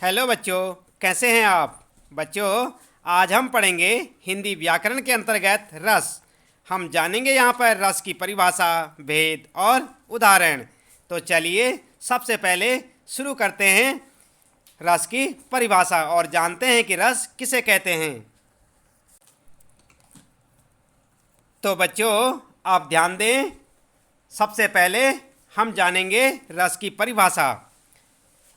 Hello बच्चों, कैसे हैं आप? बच्चों, आज हम पढ़ेंगे हिंदी व्याकरण के अंतर्गत रस। हम जानेंगे यहाँ पर रस की परिभाषा, भेद और उदाहरण। तो चलिए सबसे पहले शुरू करते हैं रस की परिभाषा और जानते हैं कि रस किसे कहते हैं। तो बच्चों, आप ध्यान दें, सबसे पहले हम जानेंगे रस की परिभाषा।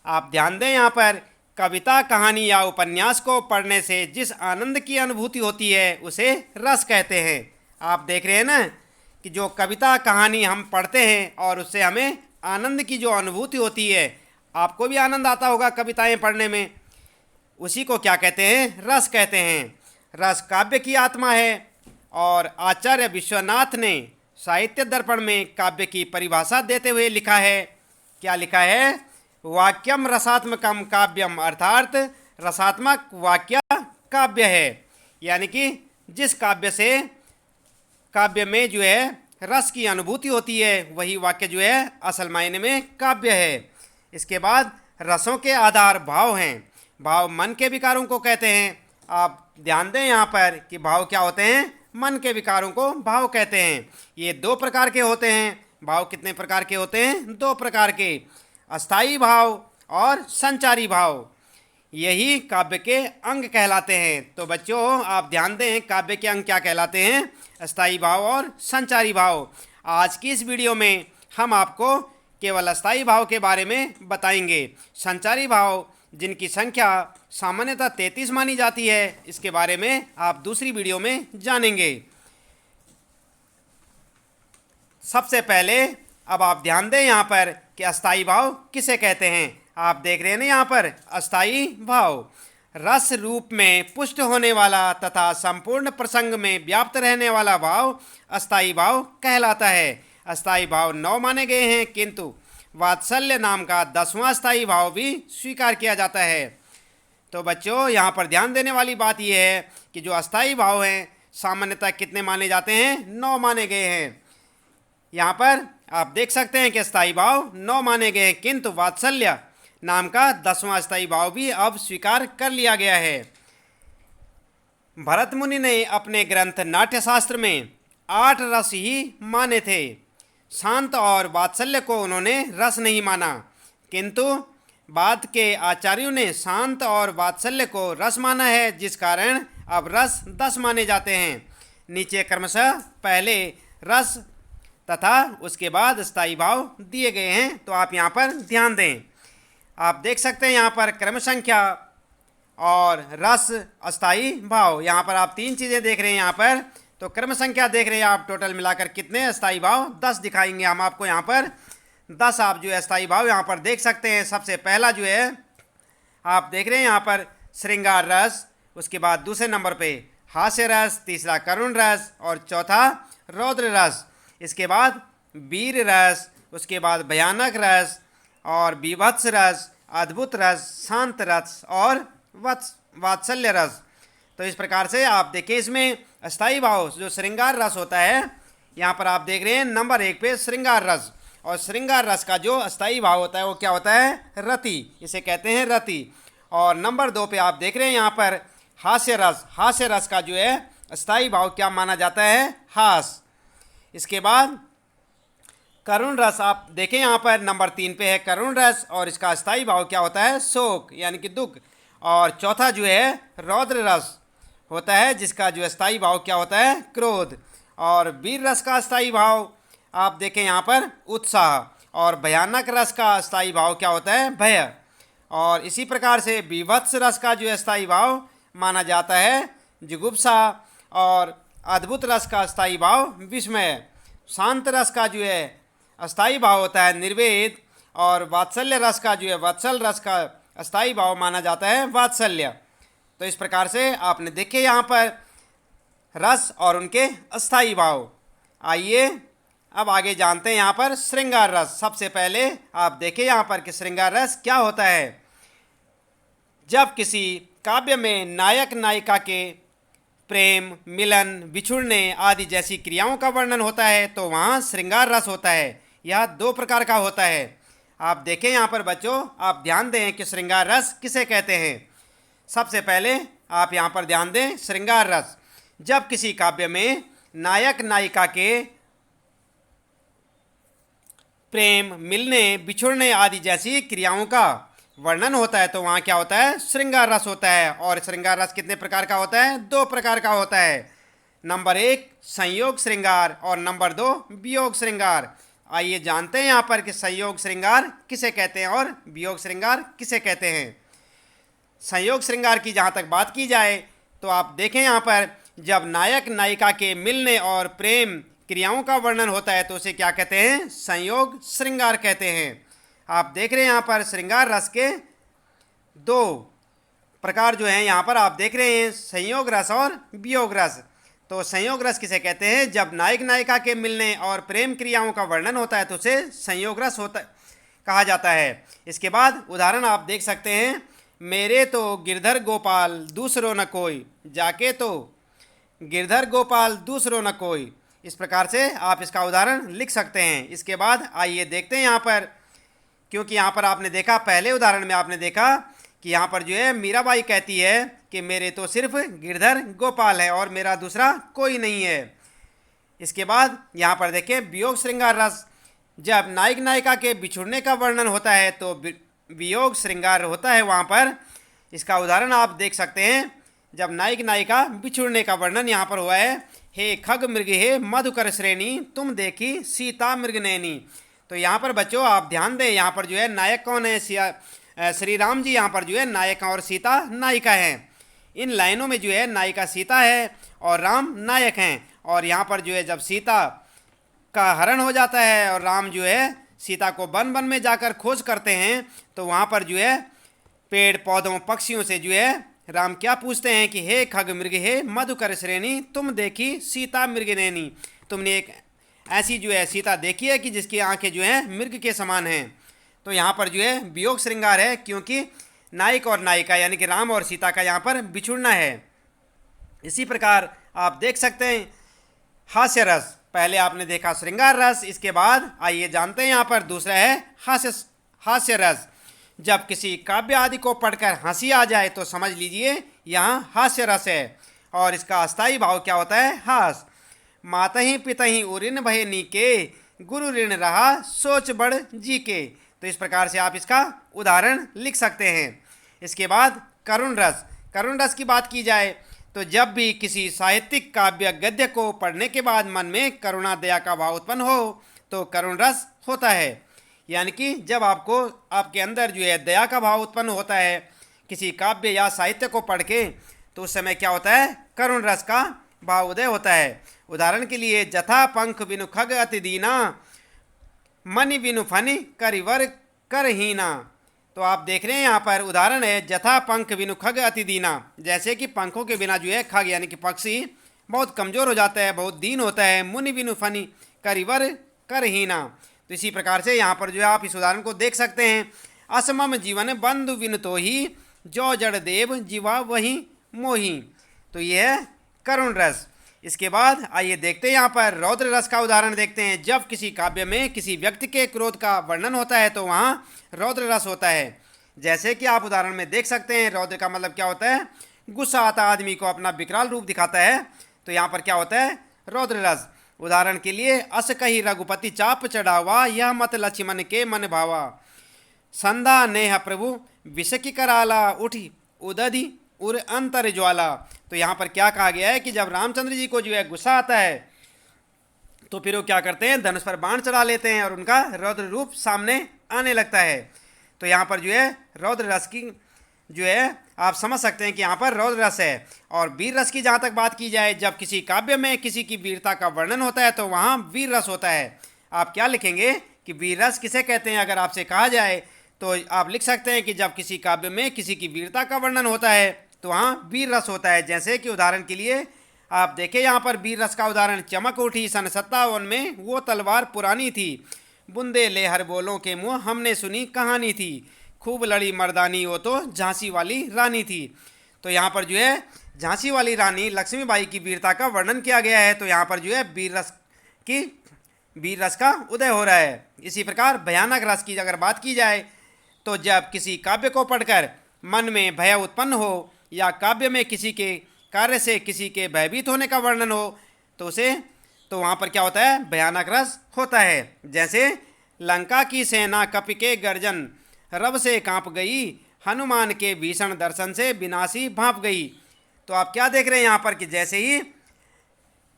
आप ध्यान दें, यहाँ पर कविता, कहानी या उपन्यास को पढ़ने से जिस आनंद की अनुभूति होती है उसे रस कहते हैं। आप देख रहे हैं ना कि जो कविता, कहानी हम पढ़ते हैं और उससे हमें आनंद की जो अनुभूति होती है, आपको भी आनंद आता होगा कविताएं पढ़ने में, उसी को क्या कहते हैं? रस कहते हैं। रस काव्य की आत्मा है और आचार्य विश्वनाथ ने साहित्य दर्पण में काव्य की परिभाषा देते हुए लिखा है। क्या लिखा है? वाक्यम रसात्मकम काव्यम, अर्थात रसात्मक वाक्य काव्य है। यानी कि जिस काव्य से काव्य में जो है रस की अनुभूति होती है, वही वाक्य जो है असल मायने में काव्य है। इसके बाद रसों के आधार भाव हैं। भाव मन के विकारों को कहते हैं। आप ध्यान दें यहाँ पर कि भाव क्या होते हैं? मन के विकारों को भाव कहते हैं। ये दो प्रकार के होते हैं। भाव कितने प्रकार के होते हैं? दो प्रकार के, अस्थाई भाव और संचारी भाव। यही काव्य के अंग कहलाते हैं। तो बच्चों, आप ध्यान दें, काव्य के अंग क्या कहलाते हैं? अस्थाई भाव और संचारी भाव। आज की इस वीडियो में हम आपको केवल अस्थाई भाव के बारे में बताएंगे। संचारी भाव, जिनकी संख्या सामान्यतः 33 मानी जाती है, इसके बारे में आप दूसरी वीडियो में जानेंगे। सबसे पहले अब आप ध्यान दें यहाँ पर कि अस्थाई भाव किसे कहते हैं। आप देख रहे हैं ना यहाँ पर अस्थाई भाव, रस रूप में पुष्ट होने वाला तथा संपूर्ण प्रसंग में व्याप्त रहने वाला भाव अस्थाई भाव कहलाता है। अस्थाई भाव 9 माने गए हैं, किंतु वात्सल्य नाम का 10वां अस्थाई भाव भी स्वीकार किया जाता है। तो बच्चों, यहाँ पर ध्यान देने वाली बात यह है कि जो अस्थाई भाव हैं सामान्यतः कितने माने जाते हैं? 9 माने गए हैं। यहाँ पर आप देख सकते हैं कि अस्थाई भाव 9 माने गए हैं, किंतु वात्सल्य नाम का 10वां अस्थाई भाव भी अब स्वीकार कर लिया गया है। भरत मुनि ने अपने ग्रंथ नाट्यशास्त्र में 8 रस ही माने थे। शांत और वात्सल्य को उन्होंने रस नहीं माना, किंतु बाद के आचार्यों ने शांत और वात्सल्य को रस माना है, जिस कारण अब रस 10 माने जाते हैं। नीचे क्रमशः पहले रस तथा उसके बाद अस्थाई भाव दिए गए हैं, तो आप यहाँ पर ध्यान दें। आप देख सकते हैं यहाँ पर क्रम संख्या और रस, अस्थाई भाव। यहाँ पर आप 3 चीज़ें देख रहे हैं। यहाँ पर तो क्रम संख्या देख रहे हैं आप, टोटल मिलाकर कितने अस्थाई भाव? 10 दिखाएंगे हम आपको। यहाँ पर 10 आप जो है अस्थाई भाव यहाँ पर देख सकते हैं। सबसे पहला जो है आप देख रहे हैं यहाँ पर श्रृंगार रस, उसके बाद दूसरे नंबर पे हास्य रस, तीसरा करुण रस और चौथा रौद्र रस। इसके बाद वीर रस, उसके बाद भयानक रस और बीभत्स रस, अद्भुत रस, शांत रस और वात्सल्य रस। तो इस प्रकार से आप देखिए, इसमें अस्थाई भाव जो श्रृंगार रस होता है, यहाँ पर आप देख रहे हैं नंबर 1 पे श्रृंगार रस। और श्रृंगार रस का जो अस्थाई भाव होता है वो क्या होता है? रति, इसे कहते हैं रति। और नंबर 2 पे आप देख रहे हैं यहाँ पर हास्य रस। हास्य रस का जो है अस्थाई भाव क्या माना जाता है? हास। इसके बाद करुण रस, आप देखें यहाँ पर नंबर 3 पे है करुण रस, और इसका अस्थाई भाव क्या होता है? शोक, यानी कि दुख। और चौथा जो है रौद्र रस होता है, जिसका जो अस्थाई भाव क्या होता है? क्रोध। और वीर रस का अस्थाई भाव आप देखें यहाँ पर उत्साह। और भयानक रस का अस्थाई भाव क्या होता है? भय। और इसी प्रकार से बीभत्स रस का जो अस्थाई भाव माना जाता है जुगुप्सा। और अद्भुत रस का अस्थाई भाव विस्मय। शांत रस का जो है अस्थाई भाव होता है निर्वेद। और वात्सल्य रस का जो है, वत्सल रस का अस्थाई भाव माना जाता है वात्सल्य। तो इस प्रकार से आपने देखे यहाँ पर रस और उनके अस्थाई भाव। आइए अब आगे जानते हैं यहाँ पर श्रृंगार रस। सबसे पहले आप देखें यहाँ पर कि श्रृंगार रस क्या होता है। जब किसी काव्य में नायक नायिका के प्रेम, मिलन, बिछुड़ने आदि जैसी क्रियाओं का वर्णन होता है, तो वहाँ श्रृंगार रस होता है। यह 2 प्रकार का होता है। आप देखें यहाँ पर बच्चों, आप ध्यान दें कि श्रृंगार रस किसे कहते हैं। सबसे पहले आप यहाँ पर ध्यान दें, श्रृंगार रस जब किसी काव्य में नायक नायिका के प्रेम, मिलने, बिछुड़ने आदि जैसी क्रियाओं का वर्णन होता है तो वहाँ क्या होता है, श्रृंगार रस होता है। और श्रृंगार रस कितने प्रकार का होता है, 2 प्रकार का होता है। नंबर 1 संयोग श्रृंगार और नंबर 2 वियोग श्रृंगार। आइए जानते हैं यहाँ पर कि संयोग श्रृंगार किसे कहते हैं और वियोग श्रृंगार किसे कहते हैं। संयोग श्रृंगार की जहाँ तक बात की जाए तो आप देखें यहाँ पर जब नायक नायिका के मिलने और प्रेम क्रियाओं का वर्णन होता है तो उसे क्या कहते हैं, संयोग श्रृंगार कहते हैं। आप देख रहे हैं यहाँ पर श्रृंगार रस के 2 प्रकार जो हैं यहाँ पर आप देख रहे हैं, संयोग रस और वियोग रस। तो संयोग रस किसे कहते हैं, जब नायक नायिका के मिलने और प्रेम क्रियाओं का वर्णन होता है तो उसे संयोग रस होता कहा जाता है। इसके बाद उदाहरण आप देख सकते हैं, मेरे तो गिरधर गोपाल दूसरो न कोई, जाके तो गिरधर गोपाल दूसरो न कोई। इस प्रकार से आप इसका उदाहरण लिख सकते हैं। इसके बाद आइए देखते हैं यहाँ पर, क्योंकि यहाँ पर आपने देखा पहले उदाहरण में आपने देखा कि यहाँ पर जो है मीराबाई कहती है कि मेरे तो सिर्फ गिरधर गोपाल है और मेरा दूसरा कोई नहीं है। इसके बाद यहाँ पर देखें वियोग श्रृंगार रस, जब नायक नायिका के बिछुड़ने का वर्णन होता है तो वियोग श्रृंगार होता है वहाँ पर। इसका उदाहरण आप देख सकते हैं, जब नायक नायिका बिछुड़ने का वर्णन यहाँ पर हुआ है, हे खग मृग हे मधुकर श्रेणी तुम देखी सीता मृग नैनी। तो यहाँ पर बच्चों आप ध्यान दें, यहाँ पर जो है नायक कौन है, श्री राम जी यहाँ पर जो है नायक और सीता नायिका हैं। इन लाइनों में जो है नायिका सीता है और राम नायक हैं। और यहाँ पर जो है जब सीता का हरण हो जाता है और राम जो है सीता को वन वन में जाकर खोज करते हैं तो वहाँ पर जो है पेड़ पौधों पक्षियों से जो है राम क्या पूछते हैं कि हे खग मृग हे मधुकर श्रेणी तुम देखी सीता मृग नैनी। तुमने एक ऐसी जो है सीता देखी है कि जिसकी आंखें जो हैं मृग के समान हैं। तो यहाँ पर जो है वियोग श्रृंगार है, क्योंकि नायक और नायिका यानी कि राम और सीता का यहाँ पर बिछुड़ना है। इसी प्रकार आप देख सकते हैं हास्य रस, पहले आपने देखा श्रृंगार रस, इसके बाद आइए जानते हैं यहाँ पर दूसरा है हास्य रस। जब किसी काव्य आदि को पढ़कर हंसी आ जाए तो समझ लीजिए यहाँ हास्य रस है। और इसका अस्थायी भाव क्या होता है, हास। मातहि पितहि उऋण भय नीके गुरु ऋण रहा सोच बढ़ जी के। तो इस प्रकार से आप इसका उदाहरण लिख सकते हैं। इसके बाद करुण रस, करुण रस की बात की जाए तो जब भी किसी साहित्यिक काव्य गद्य को पढ़ने के बाद मन में करुणा दया का भाव उत्पन्न हो तो करुण रस होता है। यानी कि जब आपको आपके अंदर जो है दया का भाव उत्पन्न होता है किसी काव्य या साहित्य को पढ़ के, तो उस समय क्या होता है, करुण रस का भाव उदय होता है। उदाहरण के लिए जथा पंख बिनु खग अति दीना मनि बिनु फनि करिवर करहीना। तो आप देख रहे हैं यहाँ पर उदाहरण है जथा पंख बिनु खग अति दीना, जैसे कि पंखों के बिना जो है खग यानी कि पक्षी बहुत कमज़ोर हो जाता है, बहुत दीन होता है। मुनि बिनु फनि करिवर करहीना। तो इसी प्रकार से यहाँ पर जो है आप इस उदाहरण को देख सकते हैं। असमम जीवन बंधु बिन तो ही जो जड़ देव जीवा वही मोही। तो ये है करुण रस। इसके बाद आइए देखते हैं यहाँ पर रौद्र रस का उदाहरण देखते हैं। जब किसी काव्य में किसी व्यक्ति के क्रोध का वर्णन होता है तो वहाँ रौद्र रस होता है। जैसे कि आप उदाहरण में देख सकते हैं, रौद्र का मतलब क्या होता है, गुस्सा आता आदमी को अपना विकराल रूप दिखाता है। तो यहाँ पर क्या होता है, रौद्र रस। उदाहरण के लिए अस कही रघुपति चाप चढ़ावा यह मत लक्ष्मण के मन भावा। संधा नेह प्रभु विष की कराला उठी उदधि उर अंतर ज्वाला। तो यहाँ पर क्या कहा गया है कि जब रामचंद्र जी को जो है गुस्सा आता है तो फिर वो क्या करते हैं, धनुष पर बाण चढ़ा लेते हैं और उनका रौद्र रूप सामने आने लगता है। तो यहाँ पर जो है रौद्र रस की जो है आप समझ सकते हैं कि यहाँ पर रौद्र रस है। और वीर रस की जहाँ तक बात की जाए, जब किसी काव्य में किसी की वीरता का वर्णन होता है तो वहाँ वीर रस होता है। आप क्या लिखेंगे कि वीर रस किसे कहते हैं, अगर आपसे कहा जाए तो आप लिख सकते हैं कि जब किसी काव्य में किसी की वीरता का वर्णन होता है तो वहाँ वीर रस होता है। जैसे कि उदाहरण के लिए आप देखें यहाँ पर वीर रस का उदाहरण, चमक उठी सन 57 में वो तलवार पुरानी थी, बुंदे ले हर बोलों के मुँह हमने सुनी कहानी थी, खूब लड़ी मर्दानी वो तो झांसी वाली रानी थी। तो यहाँ पर जो है झांसी वाली रानी लक्ष्मीबाई की वीरता का वर्णन किया गया है। तो यहाँ पर जो है वीर रस की वीर रस का उदय हो रहा है। इसी प्रकार भयानक रस की अगर बात की जाए तो जब किसी काव्य को पढ़कर मन में भय उत्पन्न हो या काव्य में किसी के कार्य से किसी के भयभीत होने का वर्णन हो तो वहाँ पर क्या होता है, भयानक रस होता है। जैसे लंका की सेना कपि के गर्जन, रब से कांप गई, हनुमान के भीषण दर्शन से विनाशी भांप गई। तो आप क्या देख रहे हैं यहाँ पर कि जैसे ही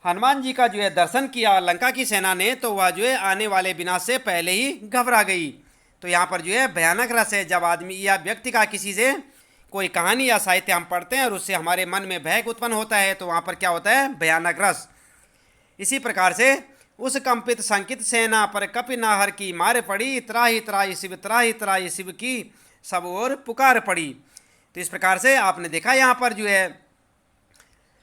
हनुमान जी का जो है दर्शन किया लंका की सेना ने, तो वह जो है आने वाले विनाश से पहले ही घबरा गई। तो यहाँ पर जो है भयानक रस है। जब आदमी या व्यक्ति का किसी से कोई कहानी या साहित्य हम पढ़ते हैं और उससे हमारे मन में भय उत्पन्न होता है, तो वहाँ पर क्या होता है, भयानक रस। इसी प्रकार से उस कंपित संकित सेना पर कपि नाहर की मार पड़ी, त्राहि त्राहि शिव की सब ओर पुकार पड़ी। तो इस प्रकार से आपने देखा यहाँ पर जो है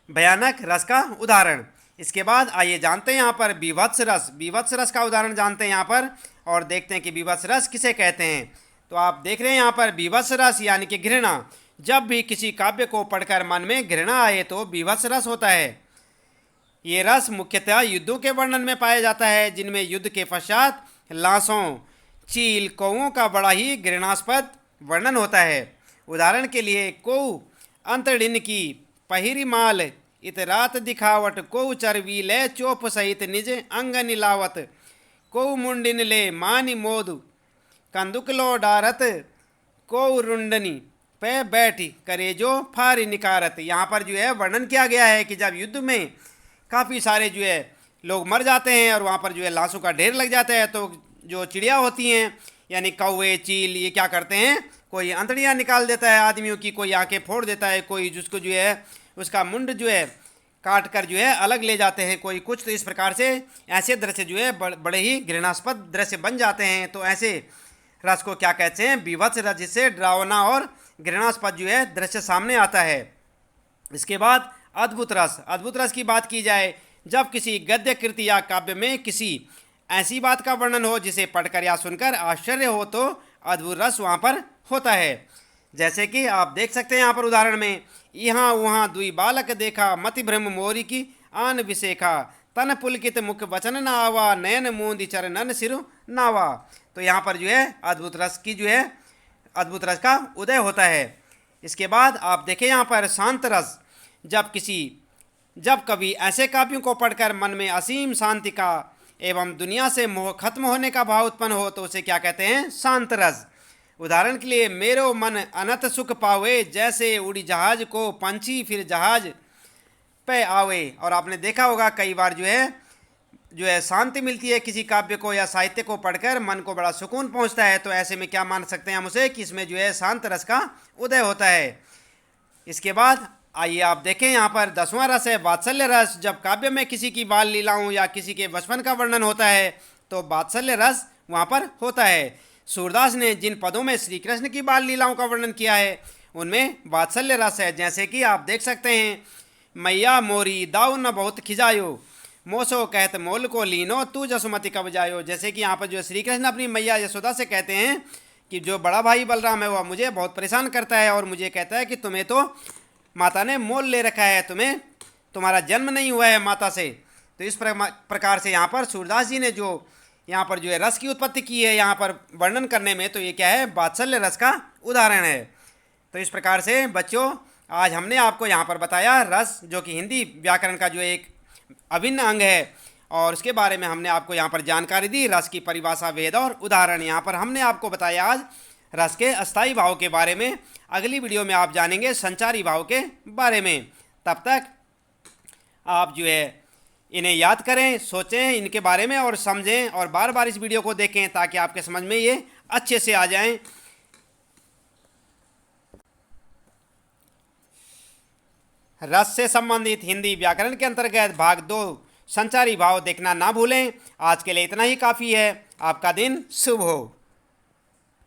भयानक रस का उदाहरण। इसके बाद आइए जानते हैं यहाँ पर बीभत्स रस। बीभत्स रस का उदाहरण जानते हैं यहाँ पर और देखते हैं कि बीभत्स रस किसे कहते हैं। तो आप देख रहे हैं यहाँ पर बीभत्स रस यानी कि घृणा। जब भी किसी काव्य को पढ़कर मन में घृणा आए तो बीभत्स रस होता है। ये रस मुख्यतः युद्धों के वर्णन में पाया जाता है, जिनमें युद्ध के पश्चात लाशों, चील, कौओं का बड़ा ही घृणास्पद वर्णन होता है। उदाहरण के लिए कौ अंतड़िन की पहिरी माल, इत रात दिखावट, कौ चरवी ले चोप सहित निज अंग नीलावत, कौ मुंडिन ले मानि मोद कंदुक लो डारत, कौ रुंडनी पे बैठी करे जो फारी निकारत। यहाँ पर जो है वर्णन किया गया है कि जब युद्ध में काफ़ी सारे जो है लोग मर जाते हैं और वहाँ पर जो है लाशों का ढेर लग जाता है, तो जो चिड़िया होती हैं यानी कौवे, चील, ये क्या करते हैं, कोई अंतड़ियाँ निकाल देता है आदमियों की, कोई आंखें फोड़ देता है, कोई जिसको जो है उसका मुंड जो है काट कर जो है अलग ले जाते हैं कोई कुछ। तो इस प्रकार से ऐसे दृश्य जो है बड़े ही घृणास्पद दृश्य बन जाते हैं। तो ऐसे रस को क्या कहते हैं, बीभत्स रस, जिससे डरावना और घृणास्पद जो है दृश्य सामने आता है। इसके बाद अद्भुत रस। अद्भुत रस की बात की जाए, जब किसी गद्य कृति या काव्य में किसी ऐसी बात का वर्णन हो जिसे पढ़कर या सुनकर आश्चर्य हो, तो अद्भुत रस वहाँ पर होता है। जैसे कि आप देख सकते हैं यहाँ पर उदाहरण में, यहाँ वहाँ दुई बालक देखा, मति भ्रम मोरी की आन विशेखा, तन पुलकित मुख वचन न आवा, नयन मूंद चरणन सिर नावा। तो यहाँ पर जो है अद्भुत रस की जो है अद्भुत रस का उदय होता है। इसके बाद आप देखें यहाँ पर शांत रस। जब कभी ऐसे काव्यों को पढ़कर मन में असीम शांति का एवं दुनिया से मोह खत्म होने का भाव उत्पन्न हो, तो उसे क्या कहते हैं, शांत रस। उदाहरण के लिए, मेरो मन अनंत सुख पावे, जैसे उड़ी जहाज को पंछी फिर जहाज पे आवे। और आपने देखा होगा कई बार जो है शांति मिलती है किसी काव्य को या साहित्य को पढ़कर, मन को बड़ा सुकून पहुंचता है। तो ऐसे में क्या मान सकते हैं हम उसे कि इसमें जो है शांत रस का उदय होता है। इसके बाद आइए आप देखें यहाँ पर 10वां रस है वात्सल्य रस। जब काव्य में किसी की बाल लीलाओं या किसी के बचपन का वर्णन होता है तो वात्सल्य रस वहाँ पर होता है। सूरदास ने जिन पदों में श्री कृष्ण की बाल लीलाओं का वर्णन किया है उनमें वात्सल्य रस है। जैसे कि आप देख सकते हैं, मैया मोरी दाऊ न बहुत खिजायो, मोसो कहत मोल को लीनो, तू जसुमति कब जायो। जैसे कि यहाँ पर जो श्री कृष्ण अपनी मैया यशोदा से कहते हैं कि जो बड़ा भाई बलराम है वह मुझे बहुत परेशान करता है और मुझे कहता है कि तुम्हें तो माता ने मोल ले रखा है, तुम्हारा जन्म नहीं हुआ है माता से। तो इस प्रकार से यहाँ पर सूरदास जी ने जो यहाँ पर जो है रस की उत्पत्ति की है यहाँ पर वर्णन करने में, तो ये क्या है, वात्सल्य रस का उदाहरण है। तो इस प्रकार से बच्चों आज हमने आपको यहाँ पर बताया रस, जो कि हिंदी व्याकरण का जो एक अभिन्न अंग है, और उसके बारे में हमने आपको यहाँ पर जानकारी दी। रस की परिभाषा, वेद और उदाहरण यहाँ पर हमने आपको बताया आज रस के अस्थायी भाव के बारे में। अगली वीडियो में आप जानेंगे संचारी भाव के बारे में। तब तक आप जो है इन्हें याद करें, सोचें इनके बारे में और समझें, और बार बार इस वीडियो को देखें ताकि आपके समझ में ये अच्छे से आ जाएं। रस से संबंधित हिंदी व्याकरण के अंतर्गत भाग 2 संचारी भाव देखना ना भूलें। आज के लिए इतना ही काफ़ी है। आपका दिन शुभ हो।